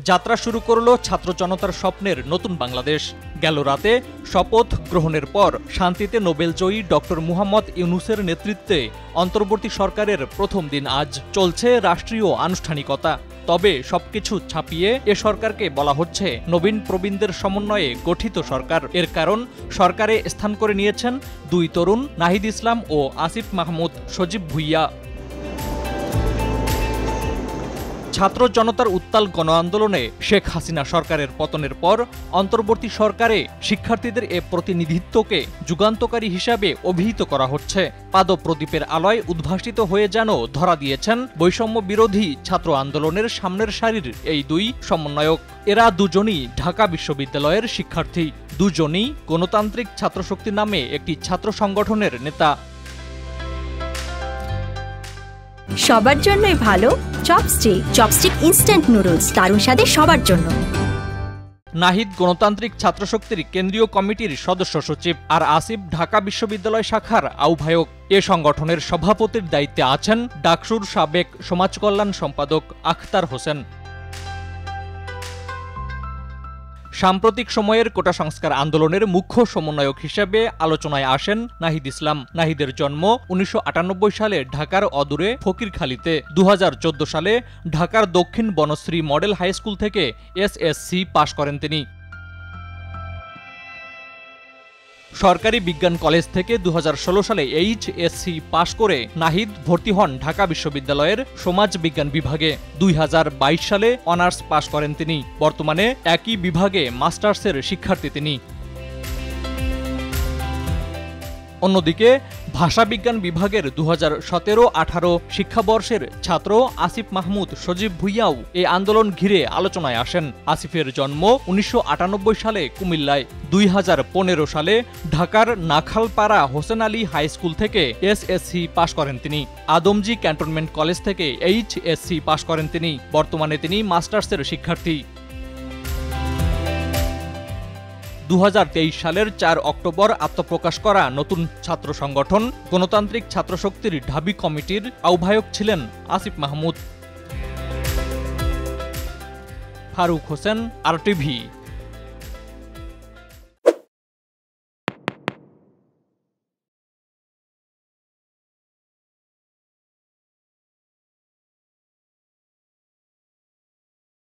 যাত্রা শুরু করল ছাত্র জনতার স্বপ্নের নতুন বাংলাদেশ। গেল রাতে শপথ গ্রহণের পর শান্তিতে নোবেলজয়ী ডক্টর মুহাম্মদ ইউনূসের নেতৃত্বে অন্তর্বর্তী সরকারের প্রথম দিন আজ। চলছে রাষ্ট্রীয় আনুষ্ঠানিকতা। তবে সবকিছু ছাপিয়ে এ সরকারকে বলা হচ্ছে নবীন প্রবীণদের সমন্বয়ে গঠিত সরকার। এর কারণ সরকারে স্থান করে নিয়েছেন দুই তরুণ, নাহিদ ইসলাম ও আসিফ মাহমুদ সজীব ভুইয়া। ছাত্র জনতার উত্তাল গণ আন্দোলনে শেখ হাসিনা সরকারের পতনের পর অন্তর্বর্তী সরকারে শিক্ষার্থীদের এ প্রতিনিধিত্বকে যুগান্তকারী হিসাবে অভিহিত করা হচ্ছে। পাদপ্রদীপের আলোয় উদ্ভাসিত হয়ে যেন ধরা দিয়েছেন বৈষম্য বিরোধী ছাত্র আন্দোলনের সামনের সারির এই দুই সমন্বয়ক। এরা দুজনই ঢাকা বিশ্ববিদ্যালয়ের শিক্ষার্থী, দুজনই গণতান্ত্রিক ছাত্রশক্তি নামে একটি ছাত্র সংগঠনের নেতা। সবার জন্যই ভালো চপস্টিক ইনস্ট্যান্ট নুডলস, দারুণ স্বাদে সবার জন্য। নাহিদ গণতান্ত্রিক ছাত্রশক্তির কেন্দ্রীয় কমিটির সদস্য সচিব, আর আসিফ ঢাকা বিশ্ববিদ্যালয় শাখার আহ্বায়ক। এ সংগঠনের সভাপতির দায়িত্বে আছেন ডাকসুর সাবেক সমাজকল্যাণ সম্পাদক আখতার হোসেন। সাম্প্রতিক সময়ের কোটা সংস্কার আন্দোলনের মুখ্য সমন্বয়ক হিসেবে আলোচনায় আসেন নাহিদ ইসলাম। নাহিদের জন্ম ১৯৯৮ সালে ঢাকার অদূরে ফকিরখালীতে। ২০১৪ সালে ঢাকার দক্ষিণ বনশ্রী মডেল হাই স্কুল থেকে এসএসসি পাশ করেন তিনি। সরকারি বিজ্ঞান কলেজ থেকে ২০১৬ সালে এইচএসসি পাশ করে নাহিদ ভর্তি হন ঢাকা বিশ্ববিদ্যালয়ের সমাজ বিজ্ঞান বিভাগে। ২০২২ সালে অনার্স পাশ করেন তিনি। বর্তমানে একই বিভাগে মাস্টার্সের শিক্ষার্থী তিনি। অন্যদিকে ভাষাবিজ্ঞান বিভাগের ২০১৭-১৮ শিক্ষাবর্ষের ছাত্র আসিফ মাহমুদ সজীব ভুইয়াও এই আন্দোলন ঘিরে আলোচনায় আসেন। আসিফের জন্ম ১৯৯৮ সালে কুমিল্লায়। ২০১৫ সালে ঢাকার নাখালপাড়া হোসেন আলী হাই স্কুল থেকে এসএসসি পাশ করেন তিনি। আদমজী ক্যান্টনমেন্ট কলেজ থেকে এইচএসসি পাশ করেন তিনি। বর্তমানে তিনি মাস্টার্সের শিক্ষার্থী। ২০২৩ সালের ৪ অক্টোবর আত্মপ্রকাশ করা নতুন ছাত্র সংগঠন গণতান্ত্রিক ছাত্রশক্তির ঢাবি কমিটির আহ্বায়ক ছিলেন আসিফ মাহমুদ। ফারুক হোসেন, RTV।